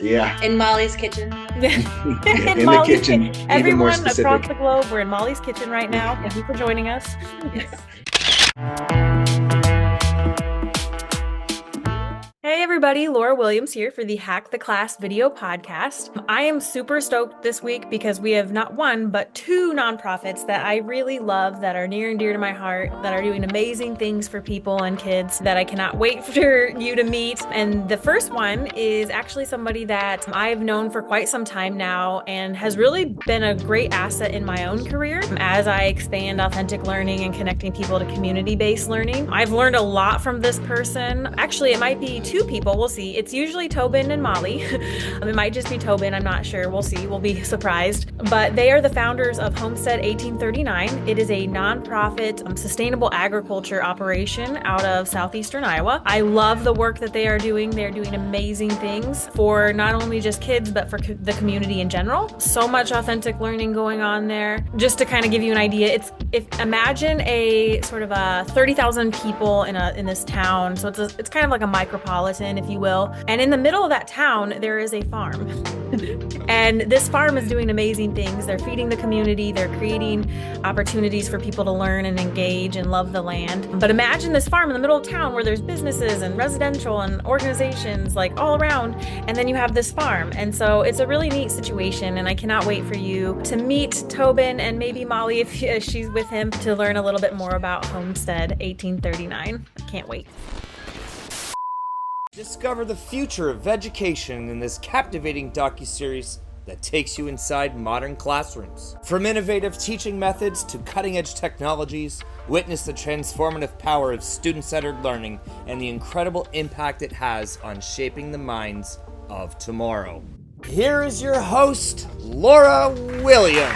Yeah. In Molly's kitchen. In In the Molly's kitchen, kitchen. even more Everyone across specific. the globe, we're in Molly's kitchen right now. Thank you for joining us. Yes. Hey everybody, Laura Williams here for the Hack the Class video podcast. I am super stoked this week because we have not one, but two nonprofits that I really love that are near and dear to my heart, that are doing amazing things for people and kids that I cannot wait for you to meet. And the first one is actually somebody that I've known for quite some time now and has really been a great asset in my own career as I expand authentic learning and connecting people to community-based learning. I've learned a lot from this person. Actually, it might be two people. We'll see. It's usually Tobin and Molly. It might just be Tobin. I'm not sure. We'll see. We'll be surprised. But they are the founders of Homestead 1839. It is a nonprofit sustainable agriculture operation out of southeastern Iowa. I love the work that they are doing. They're doing amazing things for not only just kids, but for the community in general. So much authentic learning going on there. Just to kind of give you an idea, imagine a sort of a 30,000 people in this town. So it's kind of like a micropolitan, if you will. And in the middle of that town, there is a farm. And this farm is doing amazing things. They're feeding the community. They're creating opportunities for people to learn and engage and love the land. But imagine this farm in the middle of town where there's businesses and residential and organizations like all around. And then you have this farm. And so it's a really neat situation. And I cannot wait for you to meet Tobin and maybe Molly if she's with him to learn a little bit more about Homestead 1839. I can't wait. Discover the future of education in this captivating docuseries that takes you inside modern classrooms. From innovative teaching methods to cutting-edge technologies, witness the transformative power of student-centered learning and the incredible impact it has on shaping the minds of tomorrow. Here is your host, Laura Williams.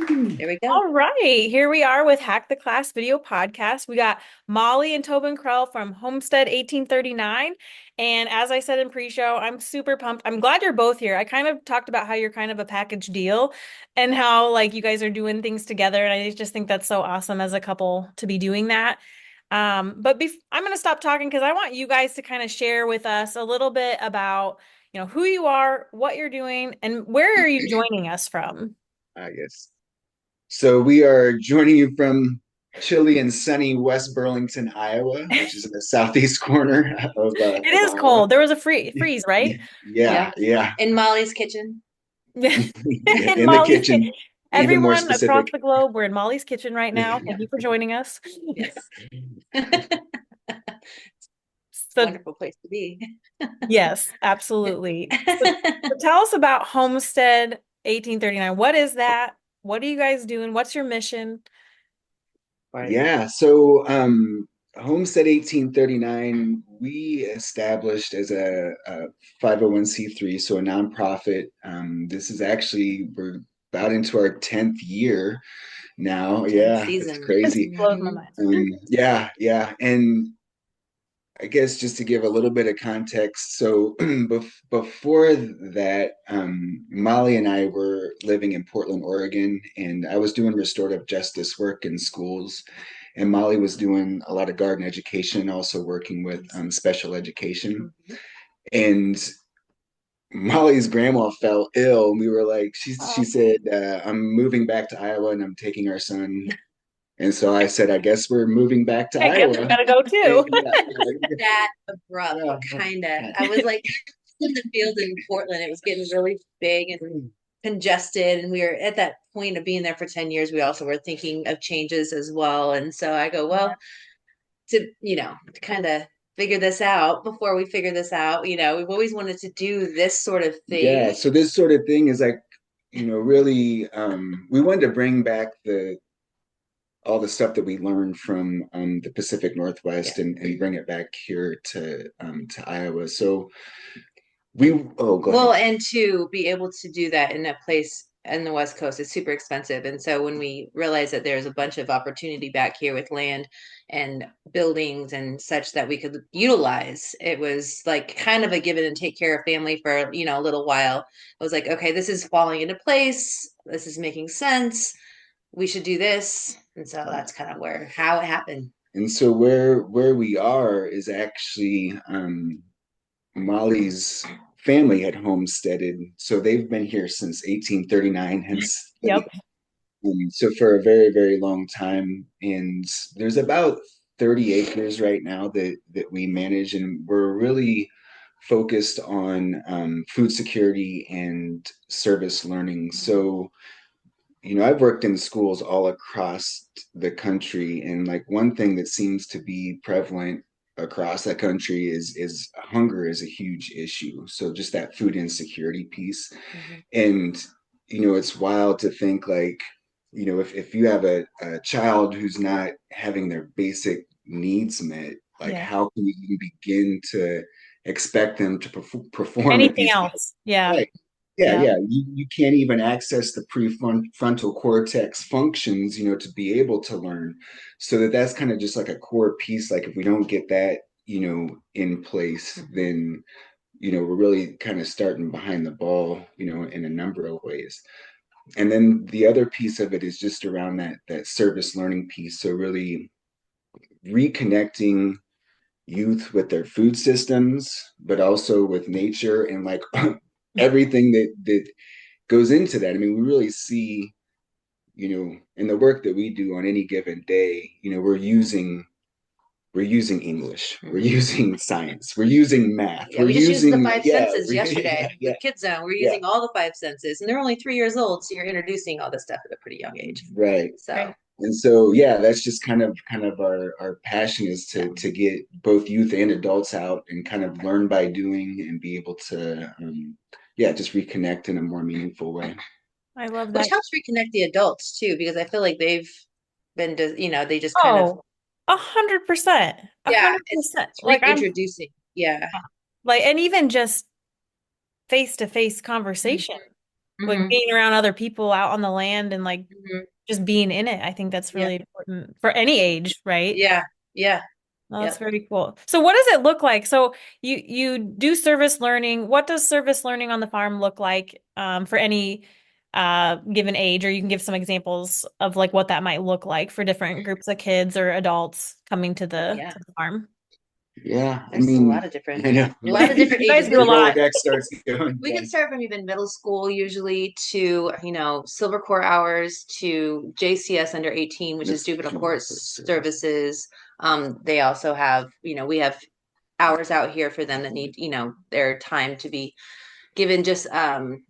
There we go. All right, here we are with Hack the Class video podcast. We got Molly and Tobin Krell from Homestead 1839. And as I said in pre-show, I'm super pumped. I'm glad you're both here. I kind of talked about how you're kind of a package deal and how like you guys are doing things together. And I just think that's so awesome as a couple to be doing that. I'm going to stop talking because I want you guys to kind of share with us a little bit about, who you are, what you're doing, and where are you joining us from? Yes. So we are joining you from chilly and sunny West Burlington, Iowa, which is in the southeast corner It of is Iowa. cold. There was a freeze, right? Yeah. In Molly's kitchen. In In the Molly's kitchen, kitchen. even more Everyone across specific. the globe, we're in Molly's kitchen right now. Thank you for joining us. Yes. So, Wonderful place to be. yes, absolutely. So tell us about Homestead 1839. What is that? What are you guys doing? What's your mission? Yeah, so Homestead 1839, we established as a 501c3, so a nonprofit. This is actually, we're about into our 10th year now. Yeah, Season. it's crazy. Blows my mind. Yeah. And I guess just to give a little bit of context, so before that, Molly and I were living in Portland, Oregon, and I was doing restorative justice work in schools, and Molly was doing a lot of garden education, also working with special education. And Molly's grandma fell ill, and we were like, she said, "I'm moving back to Iowa, and I'm taking our son." And so I said, I guess we're moving back to I guess Iowa. we gotta go too. That abrupt, kind of. I was like in the field in Portland. It was getting really big and congested, and we were at that point of being there for 10 years. We also were thinking of changes as well. And so I go, well, to kind of figure this out before we figure this out. We've always wanted to do this sort of thing. Yeah, so this sort of thing is like, really, we wanted to bring back all the stuff that we learned from the Pacific Northwest and bring it back here to Iowa. So go ahead. And to be able to do that in a place in the West Coast is super expensive. And so when we realized that there's a bunch of opportunity back here with land and buildings and such that we could utilize, it was like kind of a give it and take care of family for, a little while. I was like, okay, this is falling into place. This is making sense. We should do this. And so that's kind of how it happened. And so where we are is actually Molly's family had homesteaded. So they've been here since 1839, hence Yep. so for a very, very long time. And there's about 30 acres right now that we manage, and we're really focused on food security and service learning. So, I've worked in schools all across the country, and like one thing that seems to be prevalent across the country is hunger is a huge issue. So just that food insecurity piece. Mhm. And it's wild to think like, if you have a child who's not having their basic needs met, like Yeah. how can you even begin to expect them to perform at Anything these else? Yeah. right? Yeah, Yeah. yeah. You can't even access the prefrontal cortex functions, to be able to learn. So that's kind of just like a core piece. Like if we don't get that, in place, Mhm. then we're really kind of starting behind the ball, in a number of ways. And then the other piece of it is just around that service learning piece. So really reconnecting youth with their food systems, but also with nature and like everything that goes into that. I mean, we really see, in the work that we do on any given day, we're using English, we're Mhm. using science, we're using math, Yeah, we're we just used the using five yeah, senses yeah, yesterday yeah, with Kids Zone. We're yeah, using all the five senses, and they're only 3 years old, so you're introducing all this stuff at a pretty young age. right. So, And so yeah, that's just kind of our passion is yeah. to get both youth and adults out and kind of learn by doing and be able to yeah, just reconnect in a more meaningful way. I love Which that. helps reconnect the adults too, because I feel like they've been, they just kind of, Oh, 100%. A yeah, hundred it's percent. it's Like I'm reintroducing. Yeah. like, and even just face-to-face conversation, like Hmm. being around other people out on the land and like Hmm. just being in it. I think that's Yeah. really important for any age, right? Yeah. Yeah. Well, that's Yep. very cool. So what does it look like? So you do service learning. What does service learning on the farm look like for any given age? Or you can give some examples of like what that might look like for different groups of kids or adults coming to the Yeah. to the farm. Yeah, I There's a lot mean, of different, I know a lot of different You ages. guys do a the lot. Rolodex starts going. We can start from even middle school usually to, Silver Core hours to JCS under 18, which is That's juvenile juvenile court court service. services. They also have, we have hours out here for them that need, their time to be given just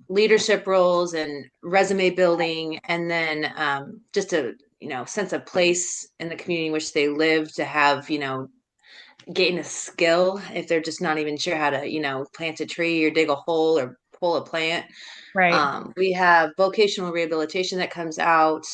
leadership roles and resume building, and then just a, sense of place in the community in which they live to have, gain a skill if they're just not even sure how to, plant a tree or dig a hole or pull a plant. Right. We have vocational rehabilitation that comes out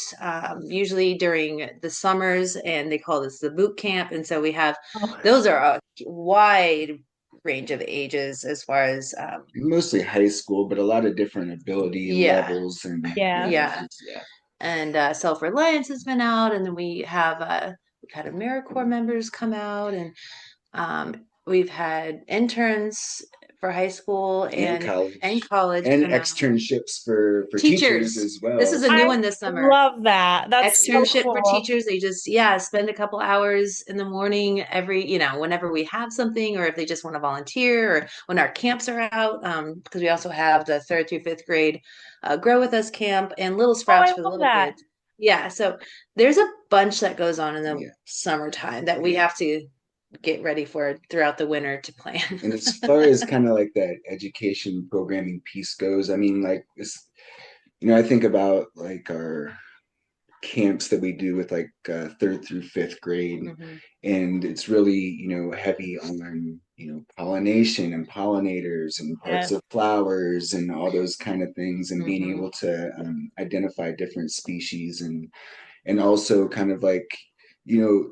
usually during the summers, and they call this the boot camp. And so we have Oh, those are a wide range of ages as far as Mostly high school, but a lot of different ability yeah, levels and yeah. yeah. yeah. And self-reliance has been out, and then we've had AmeriCorps members come out, and we've had interns for high school And and college college and come out. externships for teachers Teachers. as This well. is a So new I one this summer. love that. That's so Externship for cool. teachers. They just, yeah, spend a couple hours in the morning every, whenever we have something, or if they just want to volunteer, or when our camps are out. Because we also have the third through fifth grade Grow With Us camp and Little Oh, I Sprouts for the love little that. kids. Yeah. So there's a bunch that goes on in the yeah. summertime that we have to get ready for throughout the winter to plan. And as far as kind of like that education programming piece goes, I mean, like this, I think about like our camps that we do with like third through fifth grade, Hmm. and it's really heavy on pollination and pollinators and parts Yes. of flowers and all those kind of things, and being Hmm. able to identify different species and also kind of like you know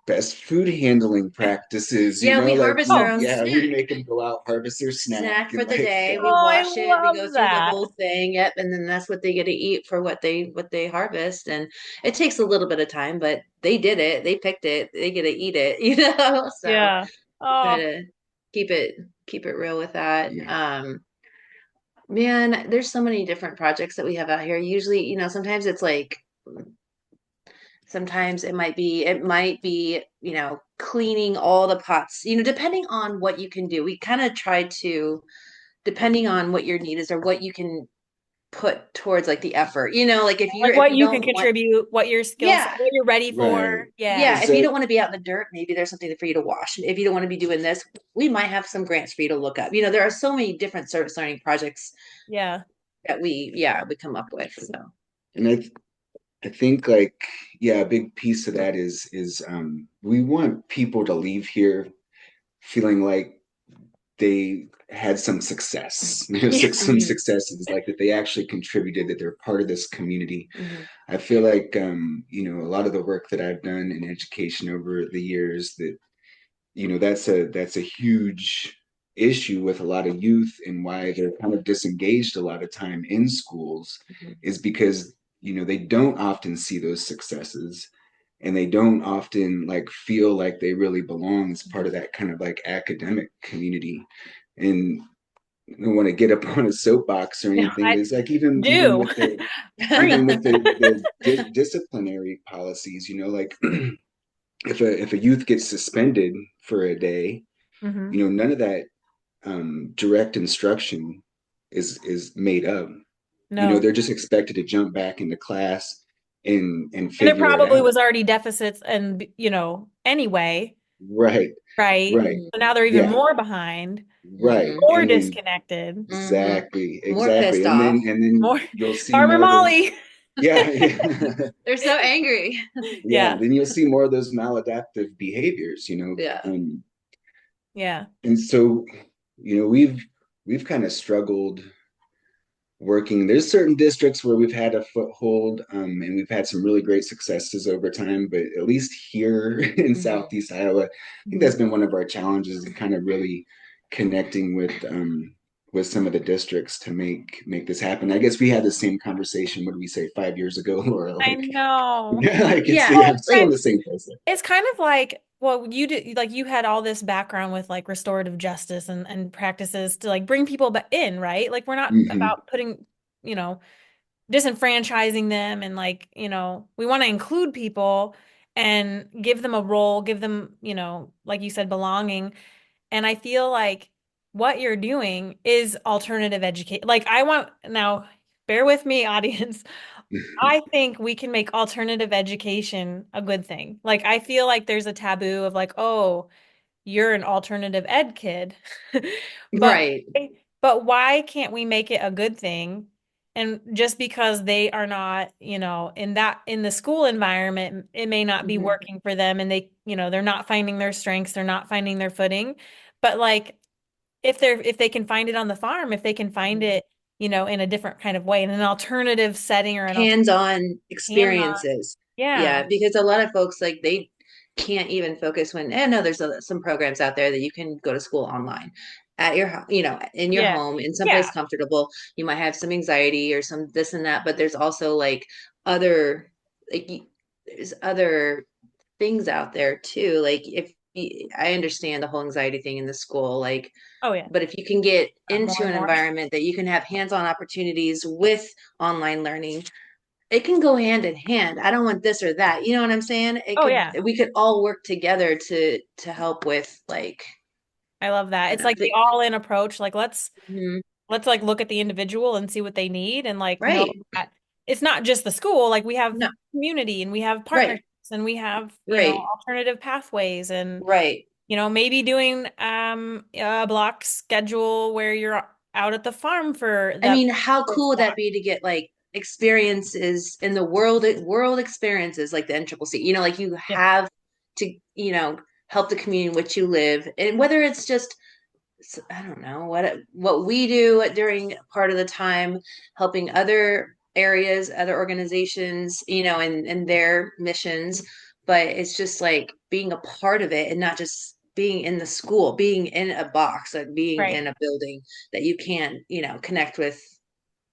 best food handling practices, Yeah, we like harvest our Oh, own yeah, we snack. make them go out, harvest their snack, Snack for and the like day. yeah, We I wash it. We go love through the that. whole thing. Yep, and then that's what they get to eat for what they harvest. And it takes a little bit of time, but they did it. They picked it. They get to eat it. So Yeah. we try Oh, to keep it keep it real with that. yeah, Man, there's so many different projects that we have out here. Usually, sometimes it's like Sometimes it might be, cleaning all the pots, depending on what you can do. We kind of try to, depending on what your need is or what you can put towards like the effort, like Like if what you you can don't want, contribute, what your skills, yeah, what you're ready Right. for. Yeah. yeah, if you So, don't want to be out in the dirt, maybe there's something for you to wash. If you don't want to be doing this, we might have some grants for you to look up. There are so many different service learning projects Yeah. that we come up with. So and I think like, yeah, a big piece of that is we want people to leave here feeling like they had some success, Yeah. some mhm, successes, like that they actually contributed, that they're part of this community. mhm, I feel like, a lot of the work that I've done in education over the years, that, that's a huge issue with a lot of youth, and why they're kind of disengaged a lot of time in schools mhm, is because, they don't often see those successes, and they don't often like feel like they really belong as part of that kind of like academic community. And I don't want to get up on a soapbox or No, anything, but I it's like even do. with the Preach. disciplinary policies, like if a youth gets suspended for a day, Hmm. none of that direct instruction is made up. No. They're just expected to jump back into class and And there figure it probably out. was already deficits and, anyway, Right, right? right, mhm, So now they're even yeah, more behind, right, mhm, more and then disconnected, mhm. exactly, More exactly, pissed and off. more you'll see Farmer more of those. Molly. Yeah, yeah. They're so angry. Yeah, Yeah. then you'll see more of those maladaptive behaviors, Yeah. Yeah. and so, we've kind of struggled working. There's certain districts where we've had a foothold, and we've had some really great successes over time, but at least here in Mhm, Southeast Iowa, I think that's mhm. been one of our challenges, is kind of really connecting with some of the districts to make this happen. I guess we had the same conversation, what did we say, 5 years ago, or I like, know. yeah, like it's, Yeah. yeah, I'm Well, still in the same place. it's kind of like, well, you did like you had all this background with like restorative justice and practices to like bring people in, right? Like we're not Hmm. about putting, you know, disenfranchising them and like, we want to include people and give them a role, give them, like you said, belonging. And I feel like what you're doing is alternative education. Like I want now, bear with me, audience. I think we can make alternative education a good thing. Like I feel like there's a taboo of like, oh, you're an alternative ed kid. But Right. but why can't we make it a good thing? And just because they are not, in the school environment, it may not be Mhm, working for them and they're not finding their strengths, they're not finding their footing. But like if they can find it on the farm, if they can find mhm. it, in a different kind of way, in an alternative setting or an alternative Hands-on hands-on. experiences. Yeah. Yeah, because a lot of folks like they can't even focus when, and no, there's some programs out there that you can go to school online at your in your Yeah. home in someplace Yeah. comfortable. You might have some anxiety or some this and that, but there's also like other like there's other things out there too. Like I understand the whole anxiety thing in the school, like, Oh yeah. but if you can get More into and an more. environment that you can have hands-on opportunities with online learning, it can go hand in hand. I don't want this or that. You know what I'm saying? Oh yeah. We could all work together to help with like, I love that. It's like the the, all-in approach. Like mhm, let's like look at the individual and see what they need and like know right. that it's not just the school. Like we have No, community and we have right, partnerships and we have, right, alternative pathways and right. maybe doing a block schedule where you're out at the farm for I that mean, how first cool would that block. be to get like experiences in the world experiences like the NCCC, like you Yeah. have to, help the community in which you live. And whether it's just, I don't know, what we do during part of the time, helping other areas, other organizations, and their missions. But it's just like being a part of it and not just being in the school, being in a box, like being Right. in a building that you can, connect with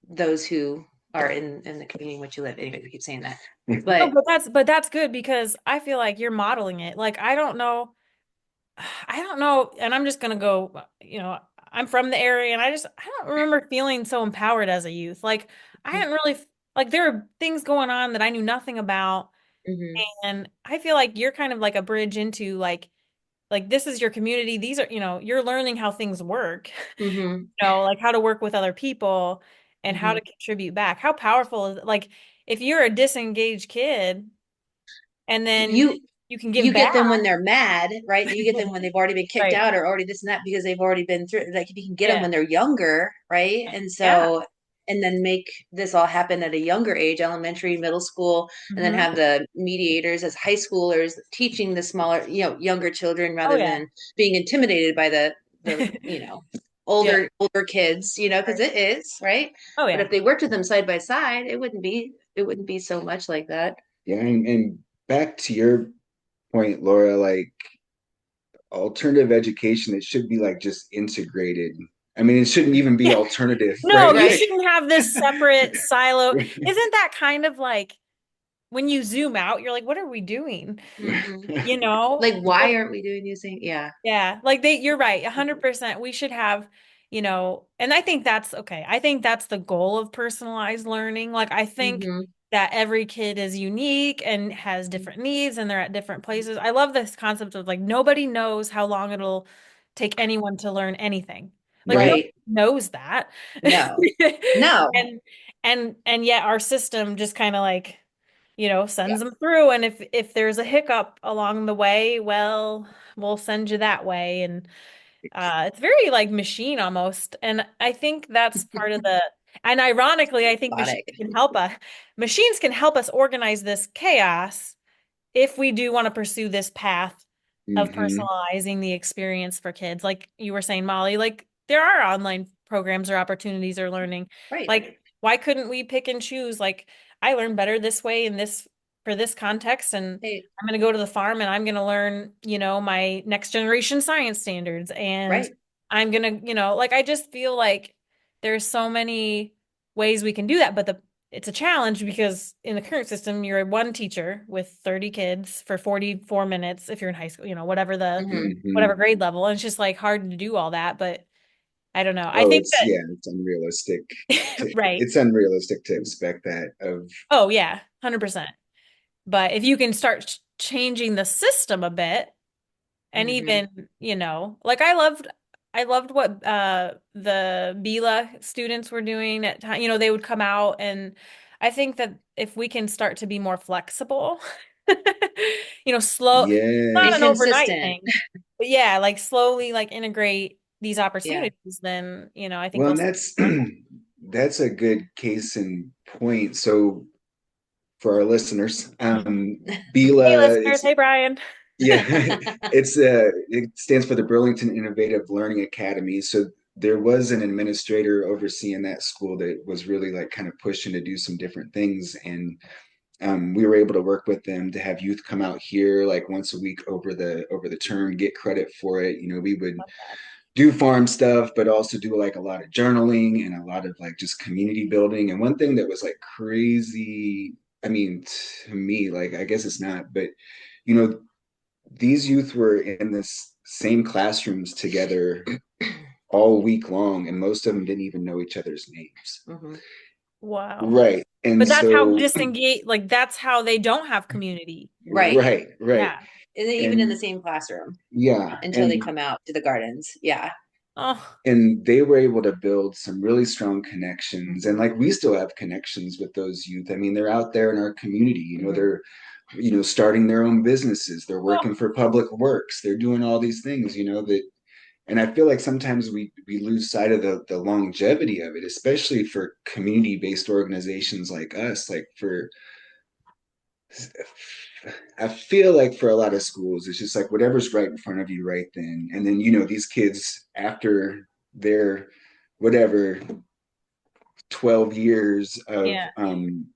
those who are in the community in which you live. Anyway, we keep saying that. No, But but that's good because I feel like you're modeling it. Like I don't know, and I'm just gonna go, I'm from the area and I don't remember feeling so empowered as a youth. Like I didn't really like there are things going on that I knew nothing about Hmm. And I feel like you're kind of like a bridge into like this is your community. These are, you're learning how things work, Hmm. like how to work with other people and how Hmm. to contribute back. How powerful is like if you're a disengaged kid and then You you can give you back, get them when they're mad, right? You get them when they've already been kicked right? out or already this and that because they've already been through. Like if you can get them Yeah. when they're younger, right? And Yeah. so and then make this all happen at a younger age, elementary, middle school, and then Hmm. have the mediators as high schoolers teaching the smaller, younger children Oh rather yeah. than being intimidated by the Yeah. older kids, because it is, right? Oh But yeah. if they worked with them side by side, it wouldn't be so much like that. Yeah, and back to your point, Laura, like alternative education, it should be like just integrated. I mean, it shouldn't even be Yeah. alternative, No, right? you Right. shouldn't have this separate silo. Isn't that kind of like when you zoom out, you're like, what are we doing? Hmm. You know? Like, why aren't we doing these things? Yeah. Yeah, like you're right, 100%. We should have, and I think that's okay. I think that's the goal of personalized learning. Like, I think Hmm. that every kid is unique and has different needs and they're at different places. I love this concept of like nobody knows how long it'll take anyone to learn anything. Like Right. nobody Right. knows that. No. No. And and yet our system just kind of like sends them through. And if there's a hiccup along the way, well, we'll send you that way. And it's very like machine almost. And I think that's part of and ironically, I think Robotic. machines can help us organize this chaos if we do want to pursue this path of Hmm. personalizing the experience for kids. Like you were saying, Molly, like there are online programs or opportunities or learning. Right. Like, why couldn't we pick and choose? Like, I learn better this way in this for this context, and Hey, I'm going to go to the farm and I'm going to learn, my next generation science standards. And right. I'm going to, like I just feel like there's so many ways we can do that, but it's a challenge because in the current system, you're one teacher with 30 kids for 44 minutes if you're in high school, Hmm. whatever grade level. And it's just like hard to do all that. But I don't know. I Oh, think that, it's unrealistic right. it's unrealistic to expect that of Oh, yeah, 100%. But if you can start changing the system a bit, and Hmm. even, like I loved what the Bila students were doing at time. They would come out and I think that if we can start to be more flexible, slow, not And an yes. overnight consistent. thing, but yeah, like slowly like integrate these Yeah. opportunities, then, I think Well, we'll and see that's more. that's a good case in point. So for our listeners, Hey Bila, listeners, hey Brian. yeah, it stands for the Burlington Innovative Learning Academy. So there was an administrator overseeing that school that was really like kind of pushing to do some different things, and we were able to work with them to have youth come out here like once a week over the term, get credit for it. We would do farm stuff, but also do like a lot of journaling and a lot of like just community building. And one thing that was like crazy, I mean, to me, like I guess it's not, but you know, these youth were in this same classrooms together all week long, and most of them didn't even know each other's names. Hmm. Wow. Right. And But that's how so, disengage, like that's how they don't have community. Right. right. Yeah. And then even in the And same classroom yeah, until they come out to the gardens. Yeah. Oh, they were able to build some really strong connections, and like we still have connections with those youth. I mean, they're out there in our community, Hmm. they're starting their own businesses, they're oh, working for public works, they're doing all these things, that. And I feel like sometimes we lose sight of the longevity of it, especially for community based organizations like us. Like I feel like for a lot of schools, it's just like whatever's right in front of you right then. And then, these kids after their whatever 12 years yeah.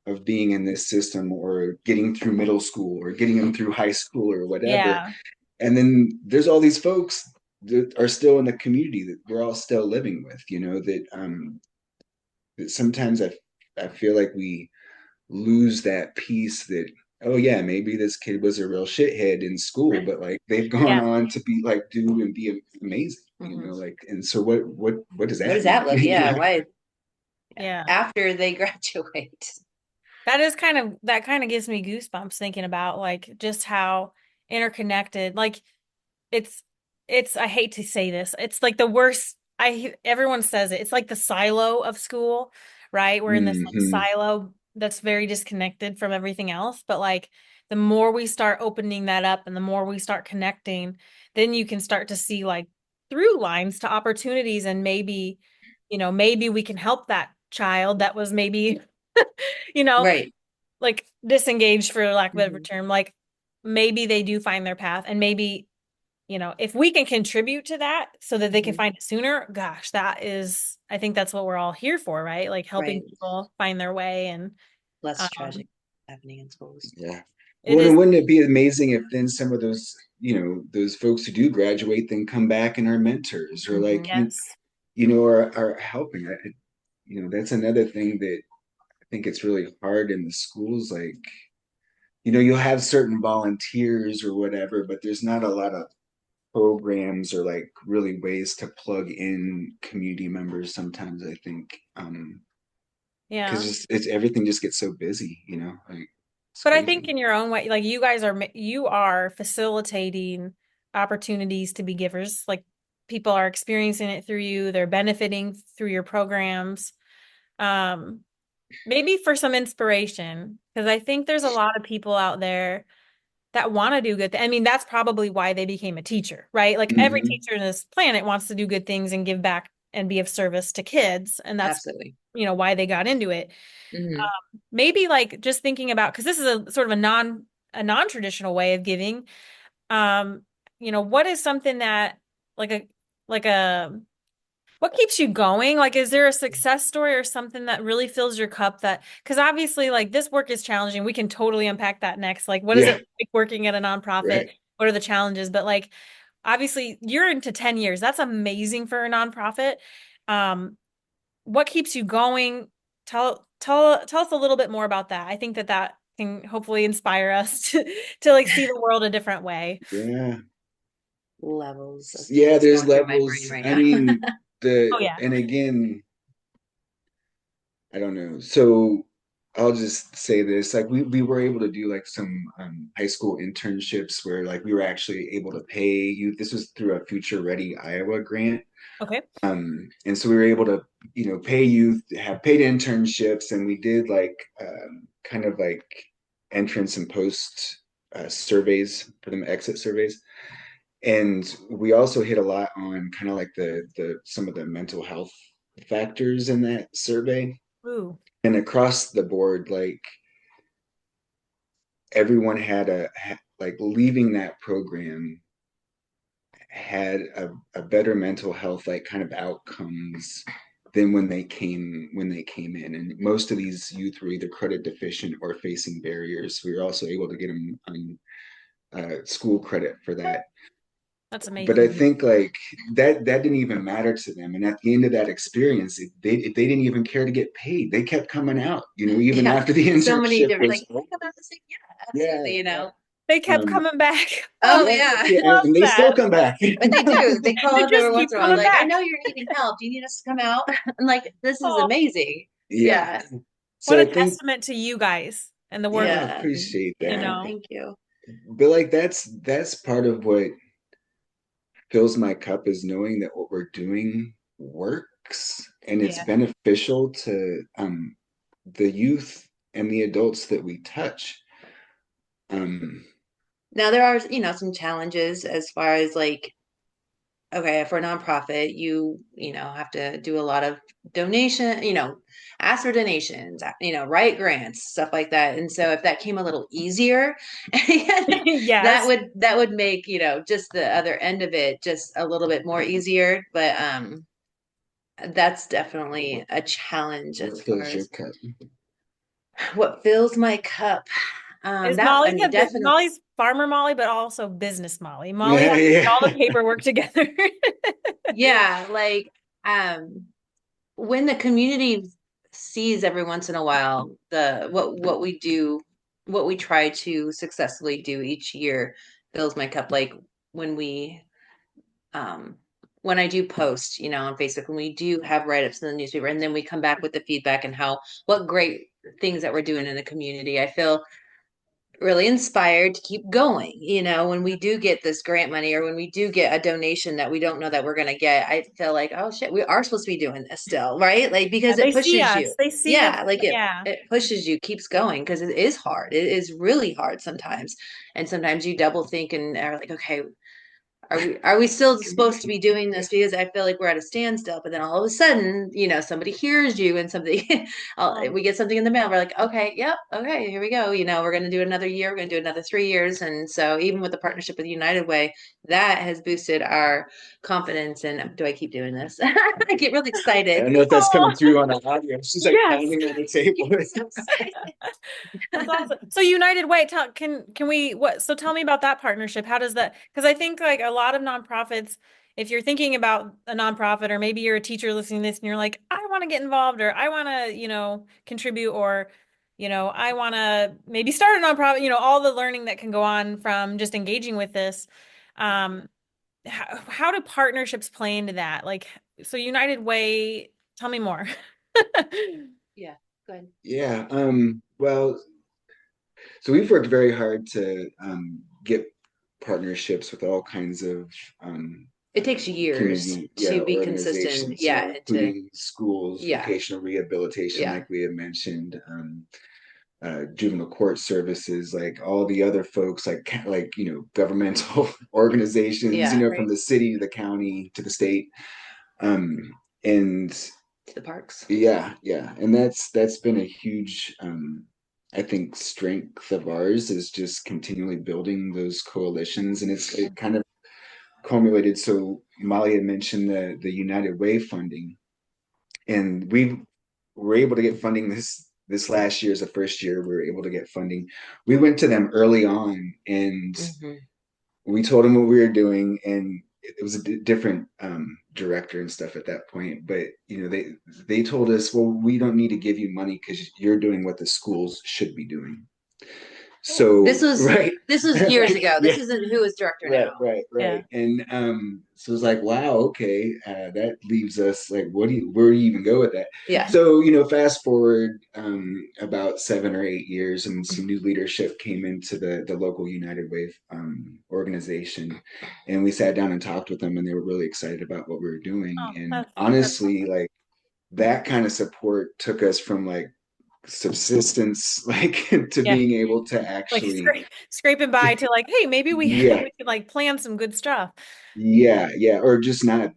of being in this system, or getting through middle school, or getting them through high school, or whatever. Yeah. And then there's all these folks that are still in the community that we're all still living with, that sometimes I feel like we lose that piece that, oh yeah, maybe this kid was a real shithead in school, but like they've gone Yeah. on to be like do and be amazing, Hmm. like. And so what does What that does mean? that look? Yeah. Why Yeah. after they graduate? That kind of gives me goosebumps thinking about like just how interconnected, like it's I hate to say this. It's like the worst. Everyone says it. It's like the silo of school, right? We're in this like Hmm. silo that's very disconnected from everything else. But like the more we start opening that up and the more we start connecting, then you can start to see like through lines to opportunities and maybe, maybe we can help that child that was maybe, you know, Right. like disengaged for lack of a better Mhm. term. Like maybe they do find their path and maybe if we can contribute to that so that they can Mhm. find it sooner, gosh, I think that's what we're all here for, right? Like helping Right. people find their way and Less um tragic happening in schools. Yeah. it Well, is and wouldn't it be amazing if then some of those, those folks who do graduate then come back and are mentors or like, Hmm. yes. are helping. That's another thing that I think it's really hard in the schools. Like, you'll have certain volunteers or whatever, but there's not a lot of programs or like really ways to plug in community members sometimes, I think. Because Yeah. just it's everything just gets so busy, like it's But I think crazy. in your own way, like you are facilitating opportunities to be givers. Like people are experiencing it through you, they're benefiting through your programs. Um, Maybe for some inspiration, because I think there's a lot of people out there that want to do good. I mean, that's probably why they became a teacher, right? Like every Hmm. teacher in this planet wants to do good things and give back and be of service to kids, and that's Absolutely. why they got into it. Hmm. Maybe like just thinking about because this is a sort of a non-traditional way of giving. Um, what is something that like a like a what keeps you going? Like, is there a success story or something that really fills your cup that, because obviously, like, this work is challenging. We can totally unpack that next. Like, what is it Yeah, like working at a nonprofit? right. What are the challenges? But, like, obviously, you're into 10 years. That's amazing for a nonprofit. Um, what keeps you going? Tell us a little bit more about that. I think that can hopefully inspire us to like see the world a different way. Yeah. Levels of Yeah, things there's going through my brain levels. right I now. mean, Oh, yeah. and again, I don't know. So I'll just say this, like we were able to do like some high school internships where like we were actually able to pay you. This was through a Future Ready Iowa grant. Okay. And so we were able to, pay youth, have paid internships, and we did like kind of like entrance and post surveys for them, exit surveys. And we also hit a lot on kind of like the some of the mental health factors in that survey. Ooh. And across the board, like everyone had like leaving that program had a better mental health like kind of outcomes than when they came in. And most of these youth were either credit deficient or facing barriers. We were also able to get them on school credit for that. That's But I amazing. think like that didn't even matter to them. And at the end of that experience, they didn't even care to get paid. They kept coming out, even Yeah. after the So many internship different, was like, over. think about this. Like, yeah, Yeah, absolutely, you yeah. know. They kept Um, coming back. Oh, Oh, yeah, yeah. yeah, love and they still that. come back. But they do. They call They up every just once keep in a while, coming like, I back. know you're needing help. Do you need us to come out? I'm like, this is Oh, amazing. Yeah. Yeah. what So a I think, testament to you guys and the work, yeah, I Yeah. appreciate you that. know. Thank you. But like that's part of what fills my cup is knowing that what we're doing works and it's Yeah. beneficial to the youth and the adults that we touch. Um, Now there are, some challenges as far as like, okay, for a nonprofit, you have to do a lot of donation, ask for donations, write grants, stuff like that. And so if that came a little easier, that Yes. would that would make, just the other end of it just a little bit more easier. But that's definitely a challenge what as far fills your as cup? what fills my cup. Is That I mean, definitely, Molly's farmer Molly, but also business Molly. Molly Yeah, has to yeah. get all the paperwork together. yeah, like when the community sees every once in a while what we do, what we try to successfully do each year fills my cup. Like when we um when I do post, on Facebook, and we do have write-ups in the newspaper, and then we come back with the feedback and what great things that we're doing in the community, I feel really inspired to keep going. When we do get this grant money, or when we do get a donation that we don't know that we're going to get, I feel like, oh shit, we are supposed to be doing this still, right? Like, because They it see pushes us. you. They see Yeah, that. like Yeah. it pushes you, keeps going, because it is hard. It is really hard sometimes. And sometimes you double think and are like, okay, are we still supposed to be doing this? Because I feel like we're at a standstill. But then all of a sudden, somebody hears you, and somebody we get something in the mail. We're like, okay, yep, okay, here we go. We're going to do another year. We're going to do another 3 years. And so even with the partnership with United Way, that has boosted our confidence. And do I keep doing this? I get really I excited. don't know if that's coming through on the audio. She's like Yes. pounding on the table. That's awesome. So United Way, tell me about that partnership. How does that, because I think like a lot of nonprofits, if you're thinking about a nonprofit, or maybe you're a teacher listening to this and you're like, I want to get involved, or I want to, contribute, or, I want to maybe start a nonprofit, all the learning that can go on from just engaging with this. Um, how do partnerships play into that? Like, so United Way, tell me more. Yeah, go ahead. Yeah. Well, so we've worked very hard to get partnerships with all kinds of It takes years community, to be consistent. organizations, Yeah, including schools, yeah, vocational rehabilitation, yeah, like we had mentioned, juvenile court services, like all the other folks, like governmental organizations, yeah. from Right. the city to the county to the state, um, and To the parks. yeah, and that's been a huge, I think, strength of ours, is just continually building those coalitions, and it kind of culminated. So Molly had mentioned the United Way funding, and we were able to get funding this last year. Is the first year we were able to get funding. We went to them early on, and Mm-hmm. we told them what we were doing, and it was a different director and stuff at that point. But they told us, well, we don't need to give you money because you're doing what the schools should be doing. This So was right, this was years right, ago. yeah, This isn't who is director right, now. right, Yeah. right. And so it's like, wow, okay, that leaves us like, where do you even go with that? Yeah. So fast forward about 7 or 8 years, and some new leadership came into the local United Way organization, and we sat down and talked with them, and they were really excited about what we were doing. Oh, And that's honestly, like that kind of support took us from like subsistence, like to yeah. being able to Like actually, scraping by to like, hey, maybe we yeah, we could like plan some good stuff. yeah, or just not,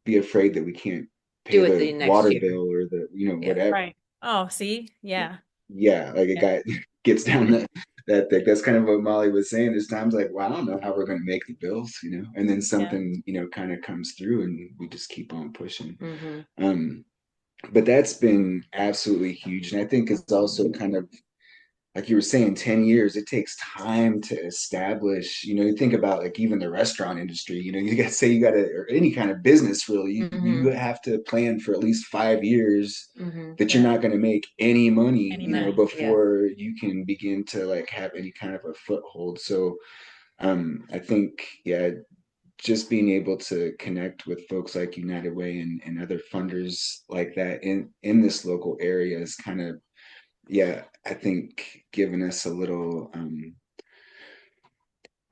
be afraid that we can't pay Do it the the next water year. bill or the, Yeah. whatever. Right. Oh, see? Yeah. Yeah, like it Yeah. got gets down that thick. That's kind of what Molly was saying. There's times like, well, I don't know how we're going to make the bills, and then Yeah. something, kind of comes through, and we just keep on pushing. Mm-hmm. But that's been absolutely huge, and I think it's also kind of like you were saying, 10 years, it takes time to establish. You think about like even the restaurant industry, you got to say you got to, or any kind of business really, you Mm-hmm. have to plan for at least 5 years Mm-hmm. that you're Yeah. not going to make any money, Any money. Yeah. before you can begin to like have any kind of a foothold. So I think, yeah, just being able to connect with folks like United Way and other funders like that in this local area is kind of, yeah, I think giving us a little, I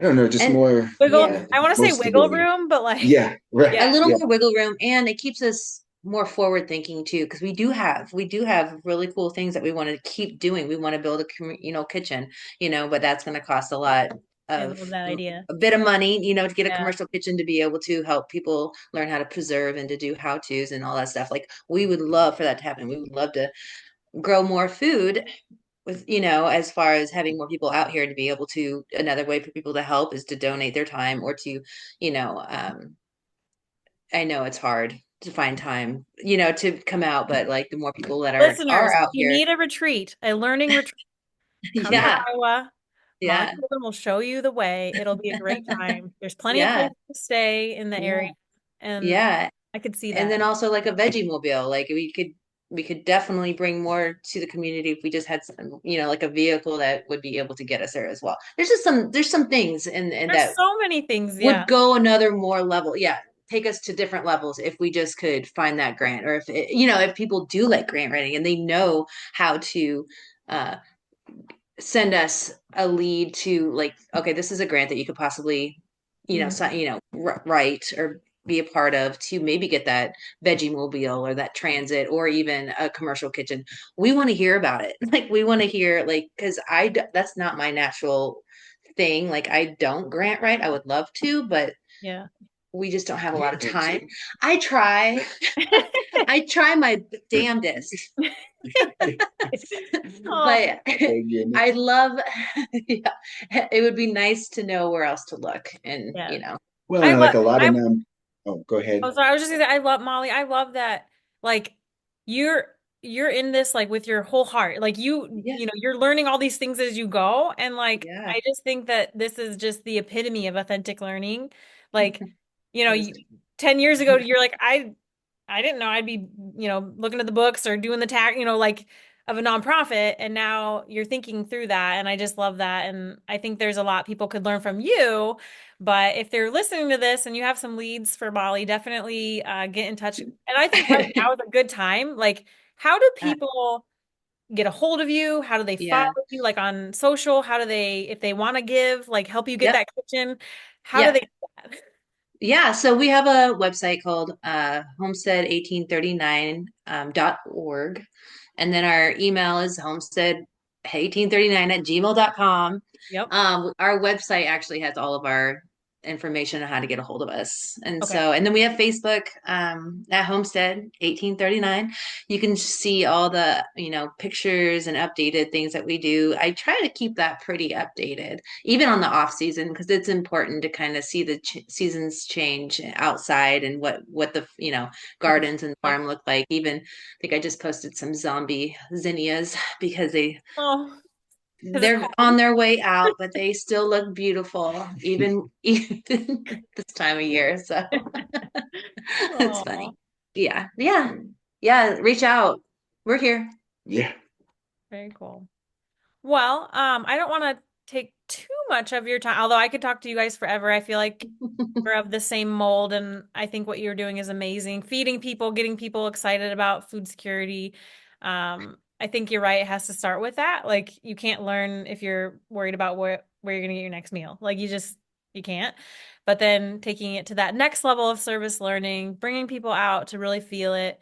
don't know, just And more, Wiggle. yeah, yeah, I want to more say wiggle stability. room, but like, Yeah, right. a yeah. little Yeah. more wiggle room, and it keeps us more forward thinking too, because we do have really cool things that we want to keep doing. We want to build a kitchen, but that's going to cost a lot I of love that idea. a bit of money, to get a Yeah. commercial kitchen to be able to help people learn how to preserve and to do how to's and all that stuff. Like, we would love for that to happen. We would love to grow more food with, as far as having more people out here to be able to. Another way for people to help is to donate their time, or to, I know it's hard to find time, to come out, but like the more people that are Listeners, out you here. need a retreat, a learning retreat. Come to Yeah. Iowa. Molly Yeah. Golden will show you the way. It'll be a great time. There's plenty of Yeah. places to stay in the area, Yeah. and Yeah. I could see And that. then also like a veggie mobile, like we could definitely bring more to the community if we just had some, like a vehicle that would be able to get us there as well. There's some things and There's that so many things. Yeah. would go another more level. Yeah. take us to different levels if we just could find that grant, or if if people do like grant writing and they know how to uh, send us a lead to, like, okay, this is a grant that you could possibly write or be a part of to maybe get that veggie mobile or that transit or even a commercial kitchen. We want to hear about it. Like, we want to hear, like, because that's not my natural thing. Like, I don't grant write. I would love to, but Yeah. we just don't have a Yeah, lot of me time. too. I try. I try my damnedest. Oh, But Oh, I goodness. love, yeah, it would be nice to know where else to look. And, yeah. Well, I and love like a lot of I non. Oh, go ahead. Oh, sorry. I was just gonna say, I love Molly. I love that, like, you're you're in this like with your whole heart. Like yeah, you're learning all these things as you go. And like, yeah, I just think that this is just the epitome of authentic learning. Like, that is 10 years ago, you're like, I didn't know I'd be, looking at the books or doing the tag, like of a nonprofit. And now you're thinking through that. And I just love that. And I think there's a lot people could learn from you. But if they're listening to this and you have some leads for Molly, definitely get in touch. And I think right now is a good time. Like, how do uh, people get a hold of you? How do they follow yeah, you? Like on social? How do they, if they want to give, like help you get yep, that kitchen, how do yeah. they do that? Yeah, so we have a website called homestead 1839 .org. And then our email is homestead1839 at gmail.com. Yep. Our website actually has all of our information on how to get a hold of us. Okay. And then we have Facebook at Homestead 1839. You can see all the, pictures and updated things that we do. I try to keep that pretty updated, even on the off season, because it's important to kind of see the seasons change outside and what the, Different. gardens and farm look like. Even, I think I just posted some zombie zinnias because Oh, because it's they're on cold. their way out, but they still look beautiful, even this time of year. So it's funny. Oh, Yeah, yeah, yeah. Reach out. We're here. Yeah. very cool. Well, I don't want to take too much of your time, although I could talk to you guys forever. I feel like we're of the same mold, and I think what you're doing is amazing. Feeding people, getting people excited about food security. I think you're right. It has to start with that. Like, you can't learn if you're worried about where you're gonna get your next meal. Like, you can't. But then taking it to that next level of service learning, bringing people out to really feel it.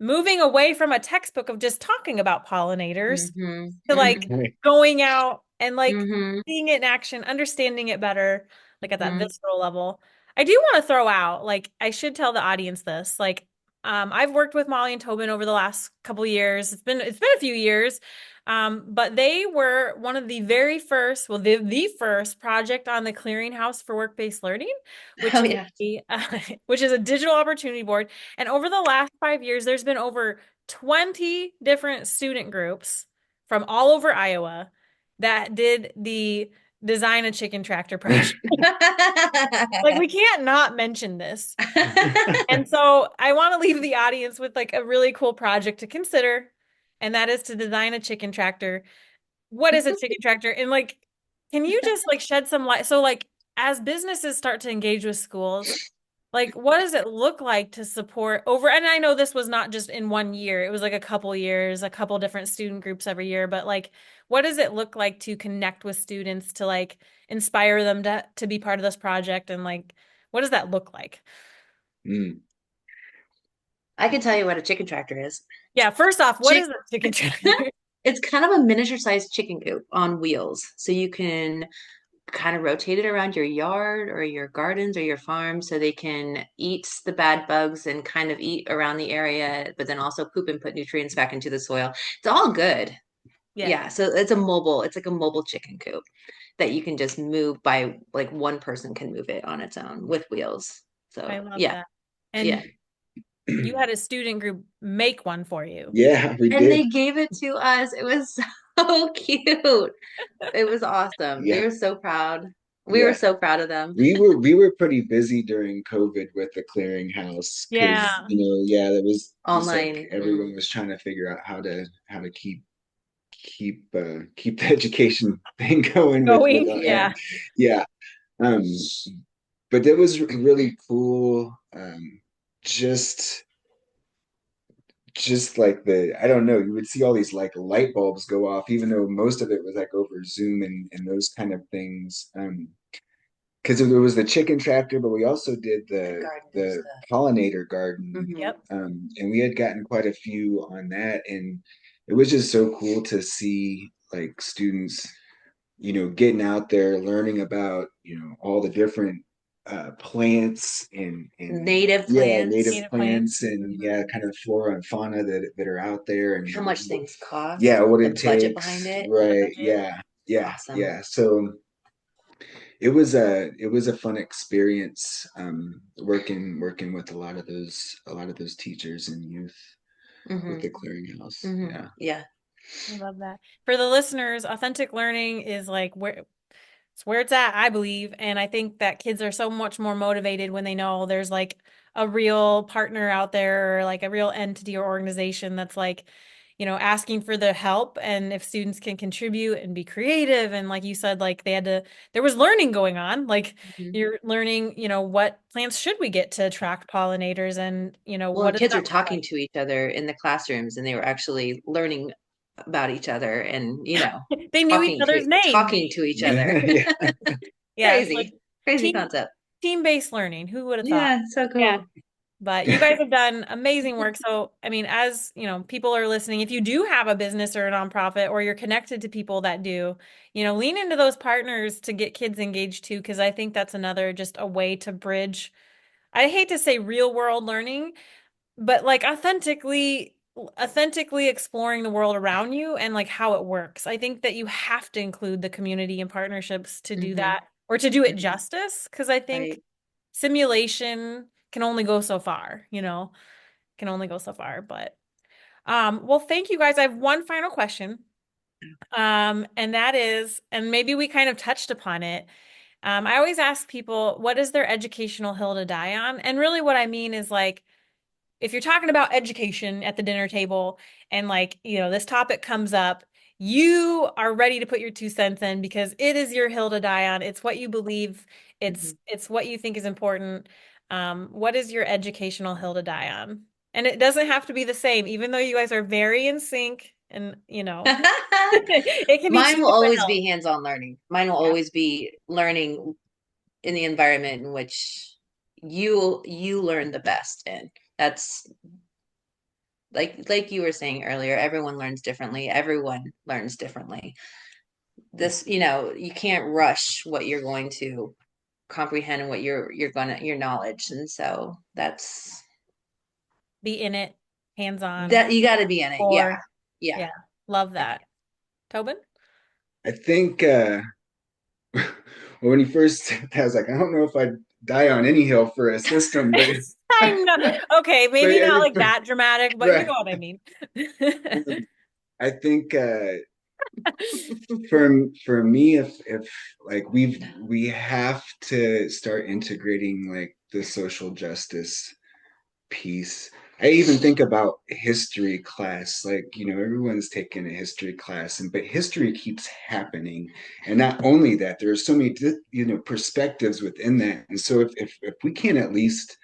Moving away from a textbook of just talking about pollinators Hmm. to like Right. going out and like Hmm. seeing it in action, understanding it better, like at that Hmm. visceral level. I do want to throw out, like, I should tell the audience this. Like, I've worked with Molly and Tobin over the last couple years. It's been a few years. But they were one of the very first, well, the first project on the Clearinghouse for Work-Based Learning, which Oh is yeah. which is a digital opportunity board. And over the last 5 years, there's been over 20 different student groups from all over Iowa that did the design a chicken tractor project. Like, we can't not mention this. And so I want to leave the audience with like a really cool project to consider, and that is to design a chicken tractor. What is a chicken tractor? And like, can you just like shed some light? So like, as businesses start to engage with schools, like, what does it look like to support over? And I know this was not just in one year, it was like a couple years, a couple different student groups every year. But like, what does it look like to connect with students to like inspire them to be part of this project? And like, what does that look like? Mm. I can tell you what a chicken tractor is. Yeah, first off, what Chick is a chicken tractor? it's kind of a miniature sized chicken coop on wheels. So you can kind of rotate it around your yard or your gardens or your farm so they can eat the bad bugs and kind of eat around the area, but then also poop and put nutrients back into the soil. It's all good. Yeah, Yeah. So it's like a mobile chicken coop that you can just move by, like, one person can move it on its own with wheels. I So love yeah, that. yeah. And you had a student group make one for you. Yeah, we And they did. gave it to us. It was so cute. It was awesome. They Yeah. were so proud. We were Yeah. so proud of them. We were pretty busy during COVID with the clearinghouse because Yeah. yeah, that was just like Online. everyone was trying to figure out how to keep the education thing going with Going. and Yeah. yeah. Um but that was really cool. Just just like I don't know, you would see all these like light bulbs go off, even though most of it was like over Zoom and those kind of things. Because there was the chicken tractor, but we also did the pollinator garden, Yep. and we had gotten quite a few on that, and it was just so cool to see like students, getting out there, learning about, all the different plants and Native yeah, plants. native Native plants. plants and Mhm. yeah, kind of flora and fauna that are out there and How much things yeah, cost, what the it budget behind takes, it. The right? budget. Yeah, yeah, Awesome. yeah. So it was a fun experience working with a lot of those teachers and youth with Hmm. the clearinghouse. Hmm. Yeah. Yeah. I love that. For the listeners, authentic learning is like where it's at, I believe. And I think that kids are so much more motivated when they know there's like a real partner out there or like a real entity or organization that's like, asking for the help. And if students can contribute and be creative, and like you said, like there was learning going on. Like Mhm. you're learning, what plants should we get to attract pollinators and, Well, what and does kids that are look talking like? to each other in the classrooms, and they were actually learning about each other, and They knew each other's names. talking to each other. Yeah. Yeah, it's like Crazy team concept. team-based learning. Who would have thought? Yeah, so Yeah. cool. But you guys have done amazing work. So, I mean, as people are listening, if you do have a business or a nonprofit or you're connected to people that do, lean into those partners to get kids engaged too, because I think that's another just a way to bridge. I hate to say real world learning, but like authentically exploring the world around you and like how it works. I think that you have to include the community and partnerships to do Hmm. that or to do it Hmm. justice, because I think Right. simulation can only go so far, can only go so far. But well, thank you guys. I have one final question. And that is, and maybe we kind of touched upon it. I always ask people, what is their educational hill to die on? And really what I mean is like, if you're talking about education at the dinner table and like, this topic comes up, you are ready to put your 2 cents in because it is your hill to die on. It's what you believe. Hmm. It's what you think is important. What is your educational hill to die on? And it doesn't have to be the same, even though you guys are very in sync and, it can be two Mine will different always hills. be hands-on learning. Mine will Yeah. always be learning in the environment in which you learn the best in. That's like you were saying earlier, everyone learns differently. Everyone learns differently. You can't rush what you're going to comprehend and what your knowledge. And so Be in it, hands on, that you got to be in it. Yeah. or Yeah. yeah, love Yeah. that. Tobin? I think well, when he first I was like, I don't know if I'd die on any hill for a system, but I know. Okay, but maybe I not think like that dramatic, but you right. know what I mean. I think for me, if like we have to start integrating like the social justice piece. I even think about history class, like, everyone's taking a history class, but history keeps happening. And not only that, there are so many, perspectives within that. And so if we can at least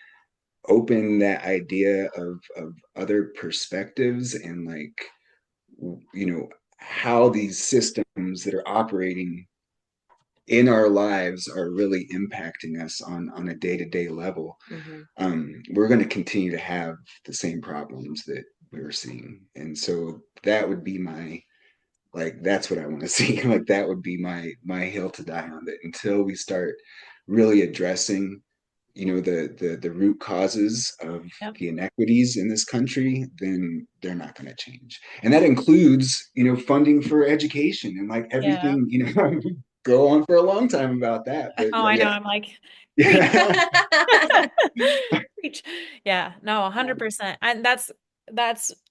open that idea of other perspectives and like, how these systems that are operating in our lives are really impacting us on a day-to-day level, Hmm. we're going to continue to have the same problems that we were seeing. And so that would be that's what I want to see. Like that would be my hill to die on, that until we start really addressing, the root causes of Yep. the inequities in this country, then they're not going to change. And that includes, funding for education and like Yeah. everything, go on for a long time about that. But Oh, I know. yeah. I'm like, preach. Yeah. Preach. Yeah, no, 100%. And that's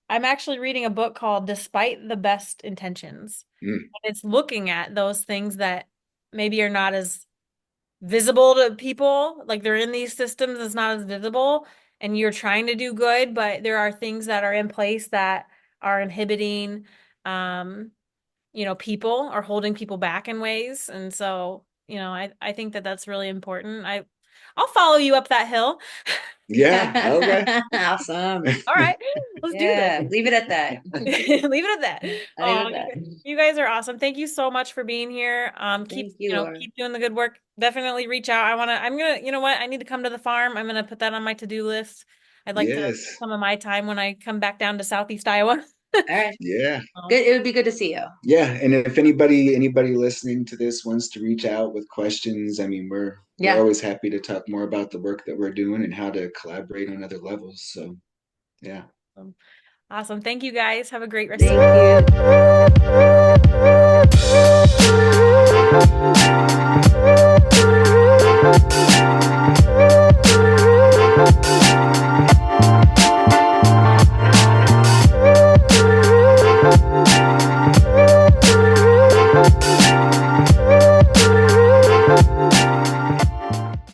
I'm actually reading a book called Despite the Best Intentions. Mm. And it's looking at those things that maybe are not as visible to people, like they're in these systems, it's not as visible, and you're trying to do good, but there are things that are in place that are inhibiting, um, people or holding people back in ways. And so, I think that that's really important. I'll follow you up that hill. Yeah. Okay. Awesome. All right, let's do Yeah, this. leave it at that. Leave it at that. I'll Oh, leave it at that. you guys are awesome. Thank you so much for being here. Keep, Thank you, Laura. keep doing the good work. Definitely reach out. I'm gonna, you know what? I need to come to the farm. I'm gonna put that on my to-do list. I'd like to Yes. some of my time when I come back down to Southeast Iowa. All right. Yeah. Good. It would be good to see you. Yeah. And if anybody listening to this wants to reach out with questions, I mean, we're Yeah. always happy to talk more about the work that we're doing and how to collaborate on other levels. So yeah. Awesome. Thank you guys. Have a great rest of Thank you.